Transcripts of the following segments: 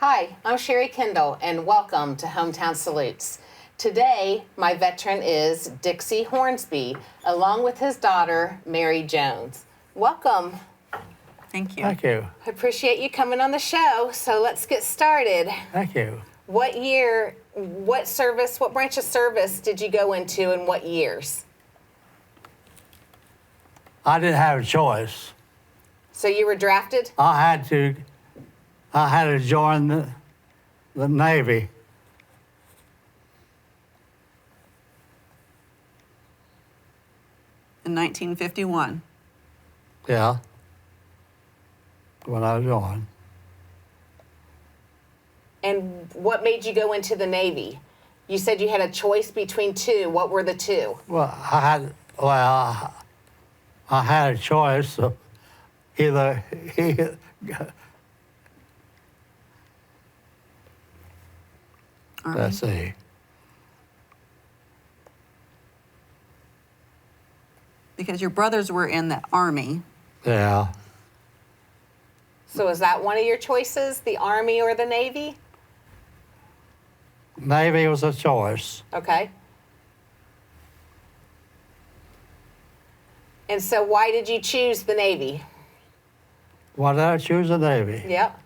Hi, I'm Sherry Kendall, and welcome to Hometown Salutes. Today, my veteran is Dixie Hornsby, along with his daughter, Mary Jones. Welcome. Thank you. Thank you. I appreciate you coming on the show, so let's get started. Thank you. What year, what branch of service did you go into and what years? I didn't have a choice. So you were drafted? I had to join the Navy. In 1951. Yeah. When I joined. And what made you go into the Navy? You said you had a choice between two. What were the two? Well, I had a choice of either Army. let's see. Because your brothers were in the Army. Yeah. So is that one of your choices, the Army or the Navy? Navy was a choice. Okay. And so why did you choose the Navy? Why did I choose the Navy? Yep.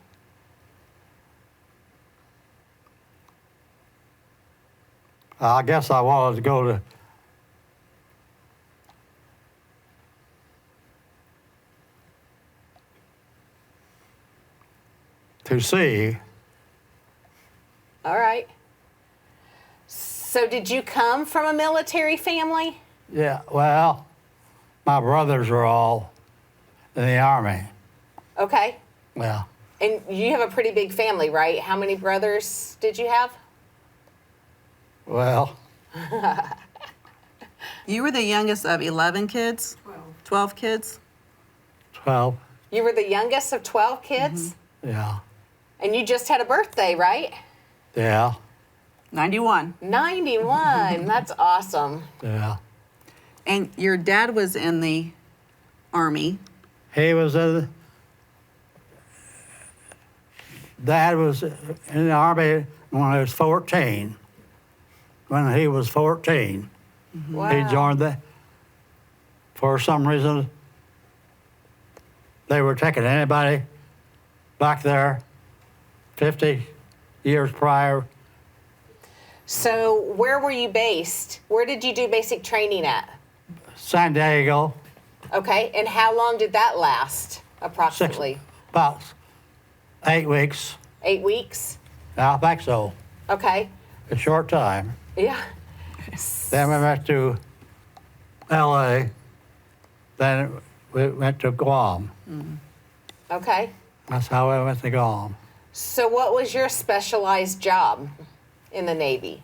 I guess I wanted to go to sea. All right. So did you come from a military family? Yeah, well, my brothers were all in the Army. Okay. Yeah. And you have a pretty big family, right? How many brothers did you have? Well, You were the youngest of 11 kids? 12 kids? 12. You were the youngest of 12 kids? Yeah. And you just had a birthday, right? Yeah. 91. 91. That's awesome. Yeah. And your dad was in the Army. He was Dad was in the Army when he was 14. When he was 14, Wow. he joined for some reason, they were taking anybody back there 50 years prior. So where were you based? Where did you do basic training at? San Diego, Okay. And how long did that last, approximately? about 8 weeks. 8 weeks? I think so. Okay. A short time. Yeah. Then we went to LA. Then we went to Guam. Okay. That's how we went to Guam. So what was your specialized job in the Navy?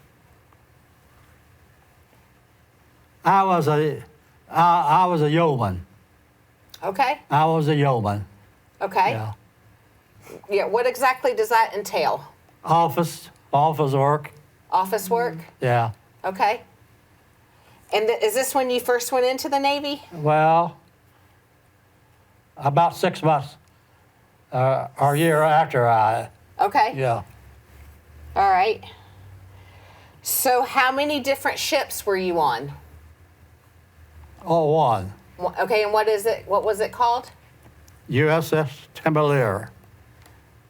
I was a yeoman. Okay. I was a yeoman. Okay. Yeah. Yeah. What exactly does that entail? Office work. Office work? Yeah. Okay. And is this when you first went into the Navy? Well, about 6 months or a year after I. Okay. Yeah. All right. So how many different ships were you on? Oh, one. Okay, and what is it? What was it called? USS Timberleer.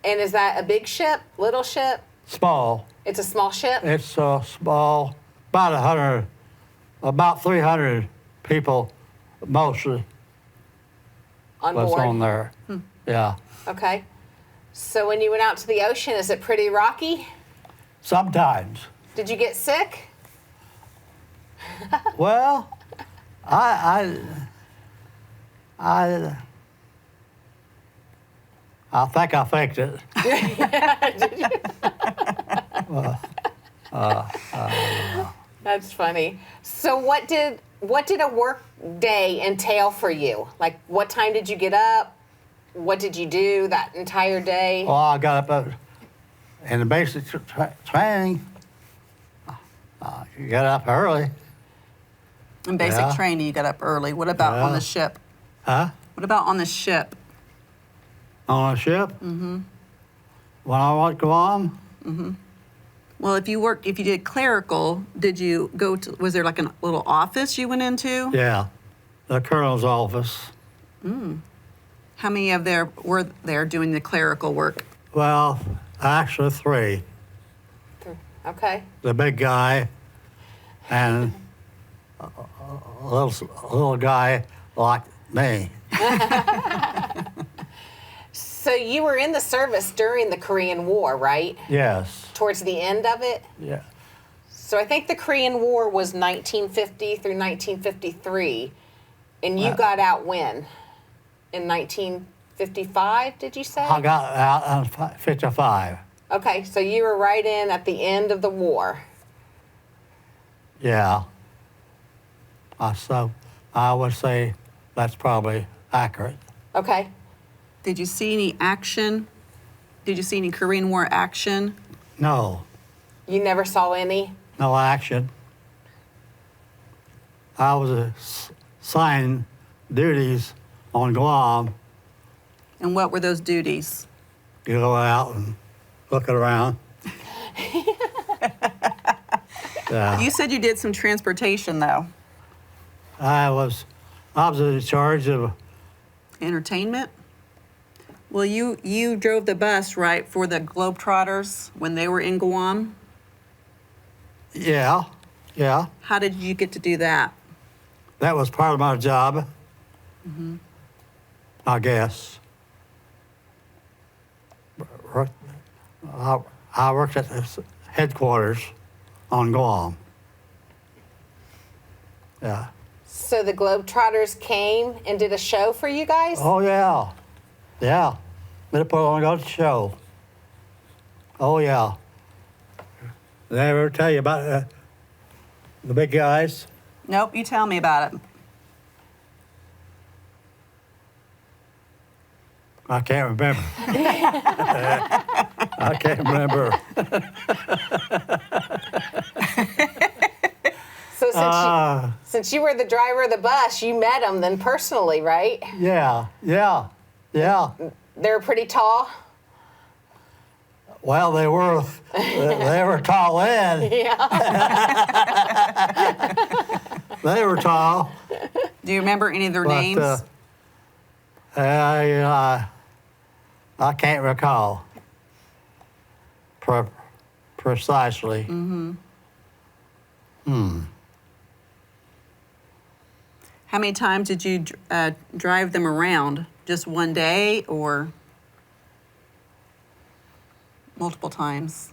And is that a big ship, little ship? Small. It's a small ship? It's small. About 300 people mostly On was board? on there. Yeah. Okay. So when you went out to the ocean, is it pretty rocky? Sometimes. Did you get sick? Well, I think I faked it. That's funny. So what did a work day entail for you? Like, what time did you get up? What did you do that entire day? Well, I got up in the basic training. You got up early. In basic Yeah. training, you got up early. What about on Yeah. the ship? Huh? What about on the ship? On a ship? Mm-hmm. When I went to Guam, Well, if you did clerical, did you go to, was there like a little office you went into? yeah, the colonel's office. How many of there were there doing the clerical work? Well, actually 3. Okay. The big guy and a little guy like me. So you were in the service during the Korean War, right? Yes. Towards the end of it? Yeah. So I think the Korean War was 1950 through 1953. And you got out when? In 1955, did you say? I got out in 55. Okay, so you were right in at the end of the war. Yeah. So I would say that's probably accurate. Okay. Did you see any action? Did you see any Korean War action? No, You never saw any? no action. I was assigned duties on Guam. And what were those duties? You go out and look around. Yeah. You said you did some transportation though. I was in charge of, Entertainment? Well, you drove the bus, right, for the Globetrotters when they were in Guam? yeah. How did you get to do that? That was part of my job, I guess. I worked at the headquarters on Guam. Yeah. So the Globetrotters came and did a show for you guys? Oh, yeah. Yeah. They put on a good show. Oh, yeah. Did I ever tell you about the big guys? Nope, you tell me about it. I can't remember. I can't remember. So since you were the driver of the bus, you met them then personally, right? Yeah. They were pretty tall? Well, they were tall then. Yeah. They were tall. Do you remember any of their But, names? I can't recall precisely. How many times did you drive them around? Just one day or multiple times?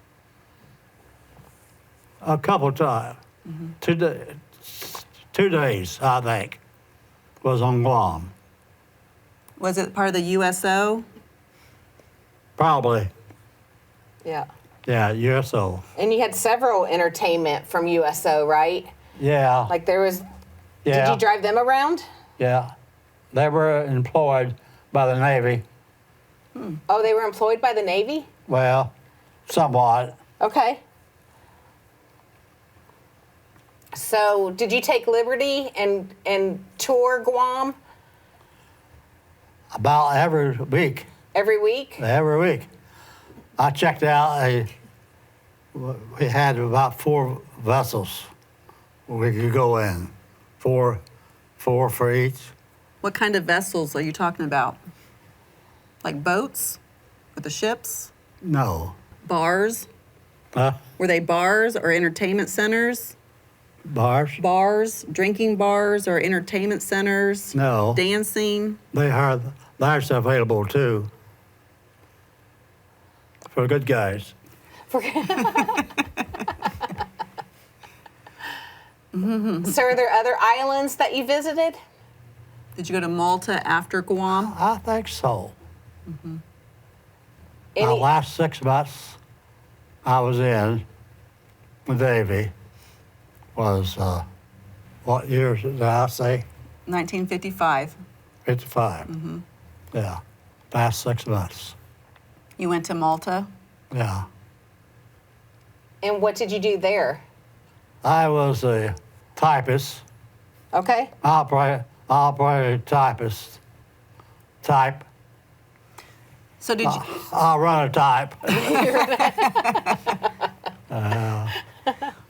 A couple of times. 2 days, I think, was on Guam. Was it part of the USO? Probably. Yeah. Yeah, USO. And you had several entertainment from USO, right? Yeah. Like there was, yeah. did you drive them around? Yeah. They were employed by the Navy. Oh, they were employed by the Navy? Well, somewhat. Okay. So did you take liberty and tour Guam About every week. every week? Every week. I checked out we had about 4 vessels we could go in. Four for each. What kind of vessels are you talking about? Like boats? With the ships? No. Bars? Huh? Were they bars or entertainment centers? Bars? Bars, drinking bars or entertainment centers? No. Dancing? They had that's available too. For good guys. So are there other islands that you visited? Did you go to Malta after Guam? I think so. My Any, last 6 months I was in the Navy was, what years did I say? 1955. 55. Yeah, last 6 months. You went to Malta? Yeah. and what did you do there? I was a typist, Okay. operator typist, type. So did you? I'll run a type.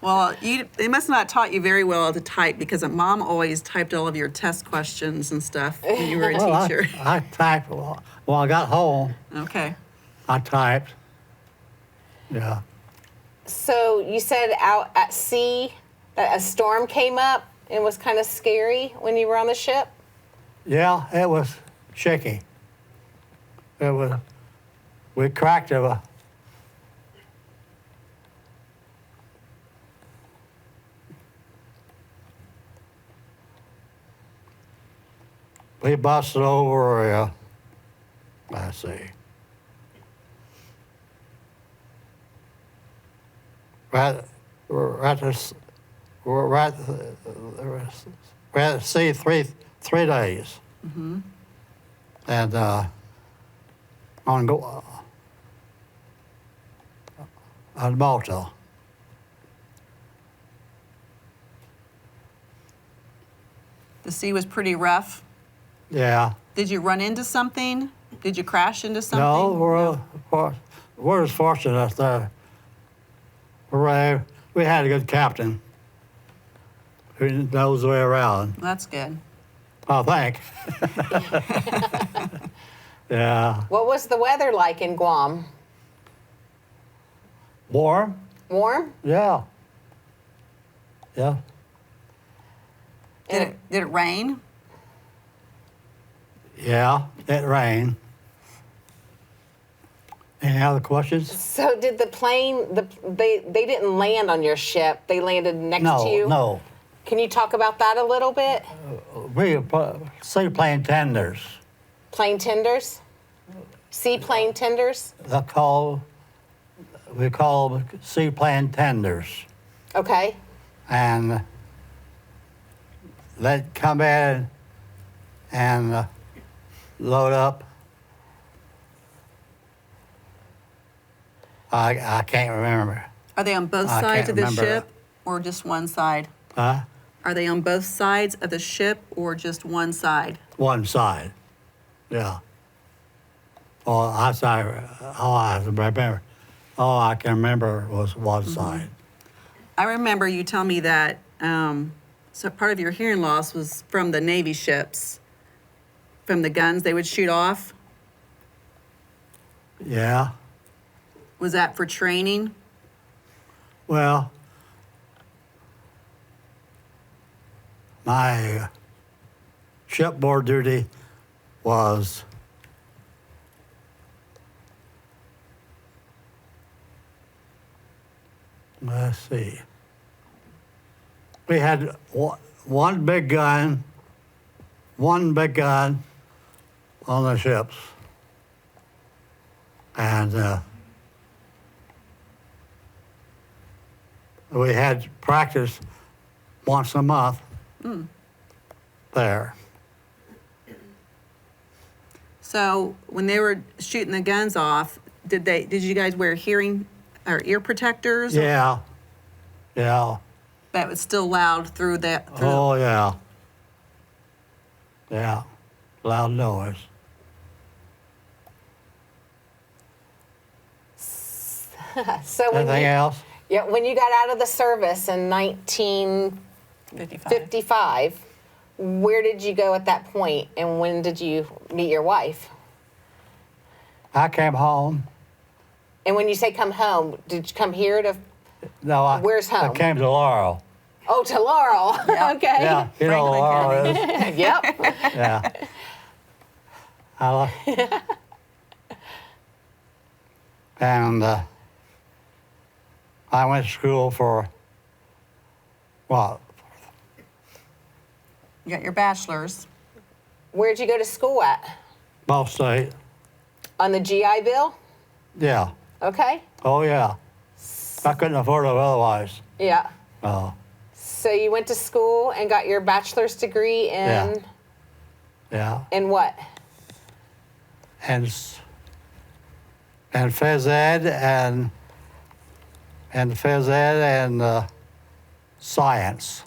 Well, they must not taught you very well to type because Mom always typed all of your test questions and stuff when you were a Well, teacher. I typed. Well, when I got home, Okay. I typed. Yeah. So you said out at sea that a storm came up and was kind of scary when you were on the ship? Yeah, it was shaky. It was. We cracked it. We busted over. Let's see. We're at the sea 3 days. Mm-hmm. And on Malta. The sea was pretty rough. Yeah. Did you run into something? Did you crash into something? No, we're as fortunate there. We had a good captain who knows the way around. That's good. I think. Yeah. What was the weather like in Guam? Warm? Warm? Yeah. Yeah. Did it rain? Yeah, it rained. Any other questions? So did the plane, they didn't land on your ship, they landed next to you? No. Can you talk about that a little bit? We seaplane tenders. Plane tenders? Seaplane tenders? We call them seaplane tenders. Okay. And they'd come in and load up. I can't remember. Are they on both I sides can't of the remember. ship or just one side? Huh? Are they on both sides of the ship or just one side? One side. Yeah. All I remember. All I can remember was one side. I remember you telling me that so part of your hearing loss was from the Navy ships, from the guns they would shoot off. Yeah. Was that for training? Well, my shipboard duty was let's see. We had one big gun on the ships. And we had practice once a month there. So when they were shooting the guns off, did you guys wear hearing or ear protectors? Yeah. Yeah. That was still loud through that. Oh, yeah. Yeah. Loud noise. So when Anything you, else? yeah, when you got out of the service in 1955, where did you go at that point, and when did you meet your wife? I came home. And when you say come home, did you come here to? No, Where's home? I came to Laurel. Oh, to Laurel. Yeah. Okay. Yeah, you know where Laurel is. Yep. Yeah. And I went to school for, what, You got your bachelor's. Where'd you go to school at? Ball State. On the GI Bill? Yeah. Okay. Oh, yeah. I couldn't afford it otherwise. Yeah. Oh, So you went to school and got your bachelor's degree in yeah. in what? And phys ed and science.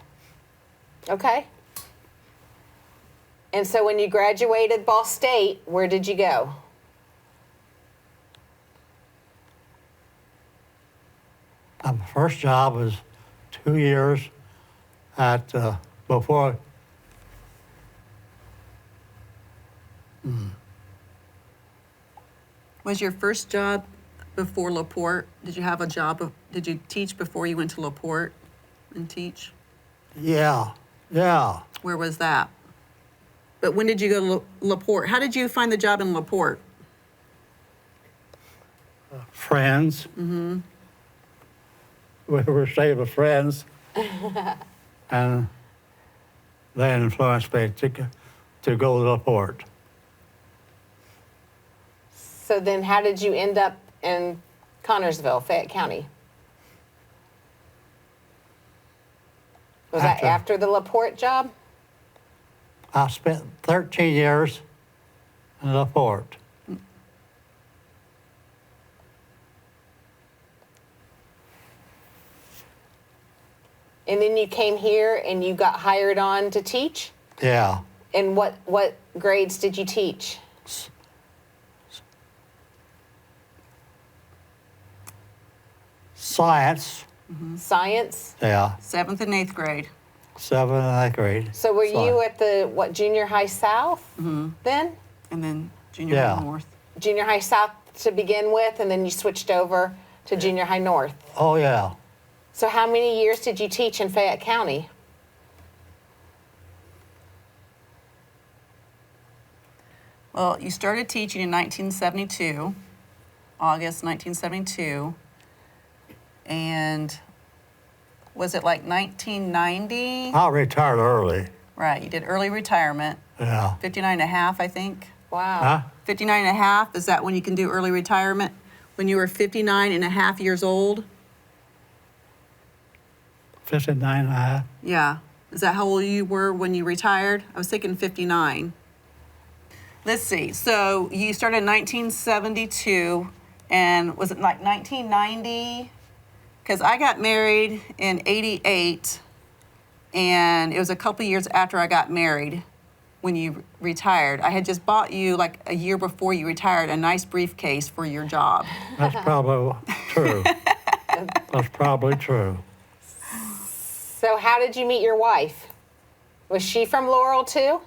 Okay. And so when you graduated Ball State, where did you go? My first job was 2 years at before. Was your first job before LaPorte? Did you have a job? Did you teach before you went to LaPorte and teach? Yeah, yeah. Where was that? But when did you go to LaPorte? How did you find the job in LaPorte? Friends. We were staying with friends, and they influenced me to go to LaPorte. So then how did you end up in Connorsville, Fayette County? Was that after the LaPorte job? I spent 13 years in LaPorte. And then you came here and you got hired on to teach? Yeah. And what grades did you teach? Science. Science? Yeah. 7th and 8th grade. 7th and 8th grade. So were you Science. at the, junior high south then? And then junior Yeah. high north. Junior high south to begin with, and then you switched over to junior high north. Oh, yeah. So how many years did you teach in Fayette County? Well, you started teaching in 1972, August 1972. And was it like 1990? I retired early. Right, you did early retirement, Yeah. 59 and a half, I think. Wow. Huh? 59 and a half, is that when you can do early retirement? When you were 59 and a half years old? 59 and a half. Yeah. Is that how old you were when you retired? I was thinking 59. Let's see. So you started in 1972, and was it like 1990? Because I got married in 88, and it was a couple years after I got married when you retired. I had just bought you, like a year before you retired, a nice briefcase for your job. That's probably true. That's probably true. So how did you meet your wife? Was she from Laurel too?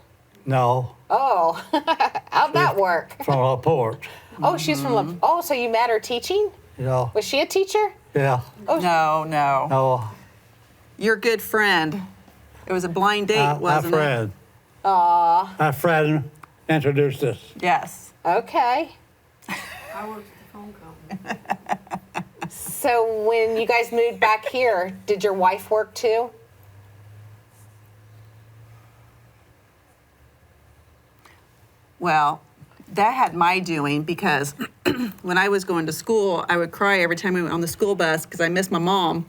No, Oh, how'd that work? from LaPorte. Oh, she's from oh, so you met her teaching? You know, Was she a teacher? yeah. No. No, Your good friend. It was a blind date, my wasn't it? friend. Aw, My friend introduced us. Yes. okay. I worked at the phone company. So when you guys moved back here, did your wife work too? Well, that had my doing because when I was going to school, I would cry every time we went on the school bus because I missed my mom.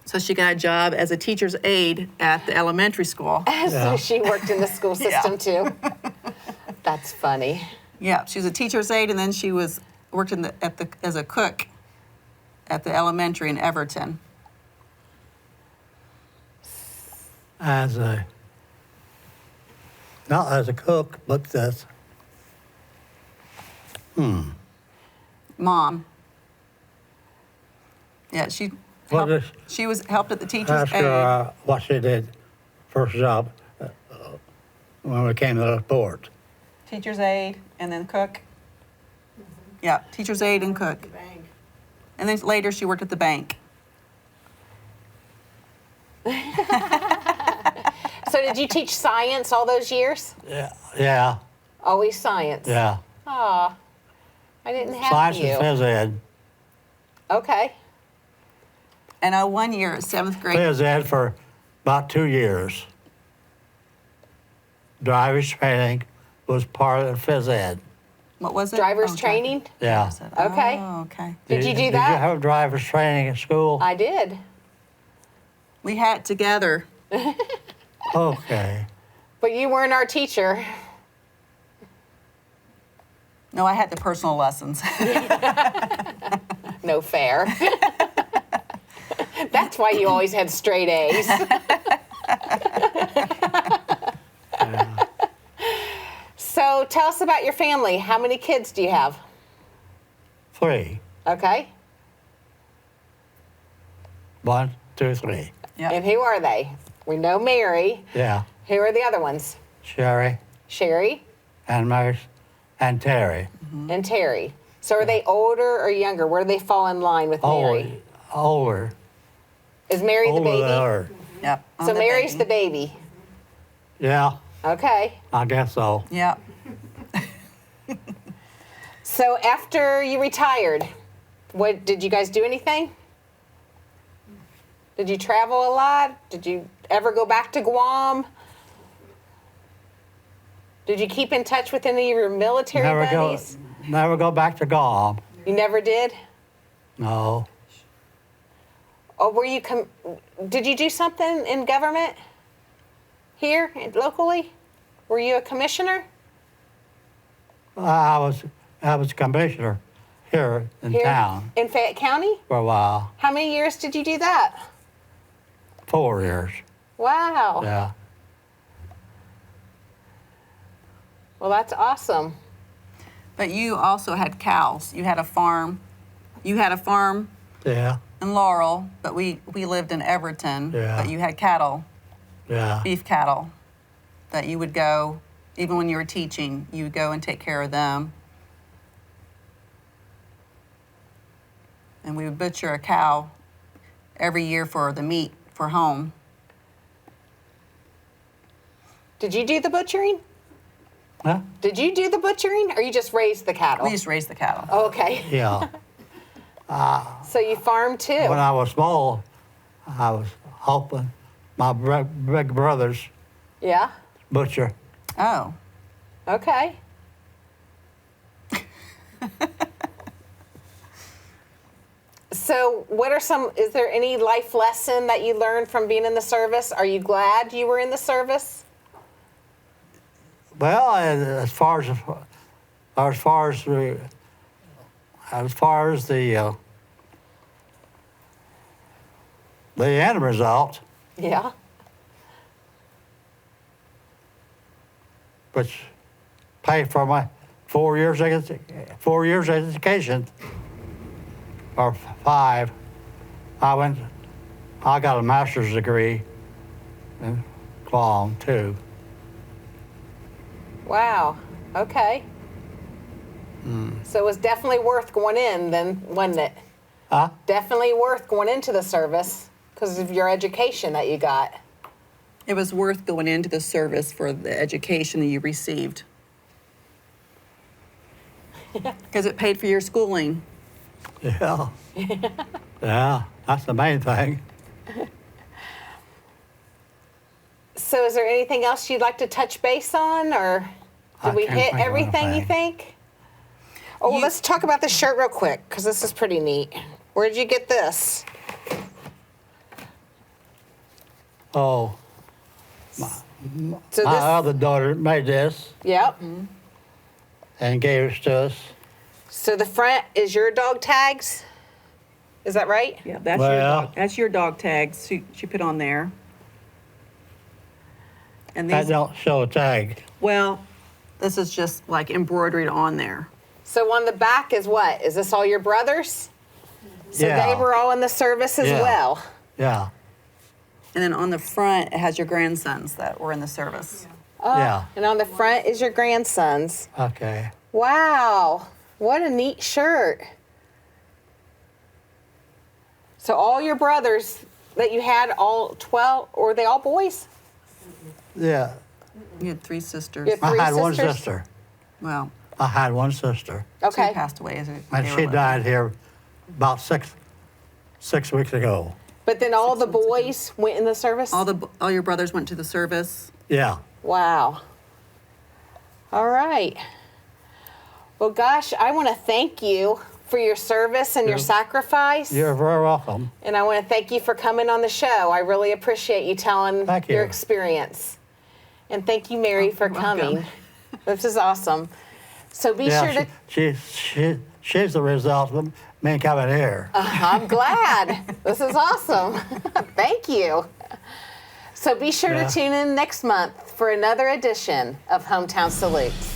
So she got a job as a teacher's aide at the elementary school. So she worked in the school system too. That's funny. Yeah, she was a teacher's aide, and then she worked as a cook at the elementary in Everton. Not as a cook, but as Mom. Yeah, she What helped, is- she was helped at the teacher's ask aide. her what she did first job when we came to LaPorte. Teacher's aide and then cook. Yeah, teacher's aide and cook. The bank. And then later she worked at the bank. So did you teach science all those years? Yeah, Always science. yeah. Aw, I didn't have Science you. and phys ed. Okay. And 1 year, 7th grade. Phys ed for about 2 years. Driver's training was part of phys ed. What was it? Driver's Oh, training? Yeah. Okay. Oh, okay. Did you do Did that? you have driver's training at school? I did. We had it together. Okay. But you weren't our teacher. No, I had the personal lessons. No fair. That's why you always had straight A's. So tell us about your family. How many kids do you have? 3. Okay. 1, 2, 3. Yep. And who are they? We know Mary. Yeah. Who are the other ones? Sherry Sherry and Mary and Terry. and Terry. So are they older or younger? Where do they fall in line with Mary? Older. Is Mary the Older baby? than her. Yep. I'm So the Mary's baby. the baby. Yeah, Okay. I guess so. Yep. So after you retired, what did you guys do anything? Did you travel a lot? Did you ever go back to Guam? Did you keep in touch with any of your military buddies? Never go back to Guam. You never did? No. Or were you did you do something in government here locally? Were you a commissioner? I was commissioner here in Here town in Fayette County? for a while. How many years did you do that? 4 years. Wow. Yeah. Well, that's awesome. But you also had cows. You had a farm. You had a farm Yeah. in Laurel, but we lived in Everton. Yeah. But you had cattle, Yeah. beef cattle, that you would go, even when you were teaching, you would go and take care of them. And we would butcher a cow every year for the meat for home. Did you do the butchering? Huh? Did you do the butchering or you just raised the cattle? We just raised the cattle. Oh, okay. Yeah. So you farmed too? When I was small, I was helping my big brother's Yeah? butcher. Oh. Okay. So is there any life lesson that you learned from being in the service? Are you glad you were in the service? Well, as far as the end result, Yeah. which paid for my 4 years education, or 5, I got a master's degree in Guam too. Wow. Okay. So it was definitely worth going in then, wasn't it? Huh? Definitely worth going into the service because of your education that you got. It was worth going into the service for the education that you received. Because it paid for your schooling. Yeah. Yeah, that's the main thing. So is there anything else you'd like to touch base on, or did I we can't hit think of everything you anything. think? Oh, well, let's talk about the shirt real quick because this is pretty neat. Where did you get this? Oh, So my this, other daughter made this yep. and gave it to us. So the front is your dog tags. Is that right? Yeah, that's Well- That's your dog tags she put on there. And That these, don't show a tag. well, this is just like embroidered on there. So on the back is what? Is this all your brothers? So Yeah. they were all in the service as Yeah. well. Yeah. And then on the front, it has your grandsons that were in the service. Oh, Yeah. And on the front is your grandsons. Okay. Wow. What a neat shirt. So all your brothers that you had, all 12, were they all boys? Yeah. You had 3 sisters. You had I 3 had one sisters? sister. Well, I had one sister, 2 Okay. passed away as and they she were little. died here about six weeks ago. But then all the boys went in the service? All your brothers went to the service. Yeah. Wow. All right. Well, gosh, I want to thank you for your service and your sacrifice. You're very welcome. And I want to thank you for coming on the show. I really appreciate you telling Thank your you. experience. And thank you, Mary, for you're welcome. coming. This is awesome. So be sure Yeah, to. she's the result of me coming here. I'm glad. This is awesome. Thank you. So be sure Yeah. to tune in next month for another edition of Hometown Salutes.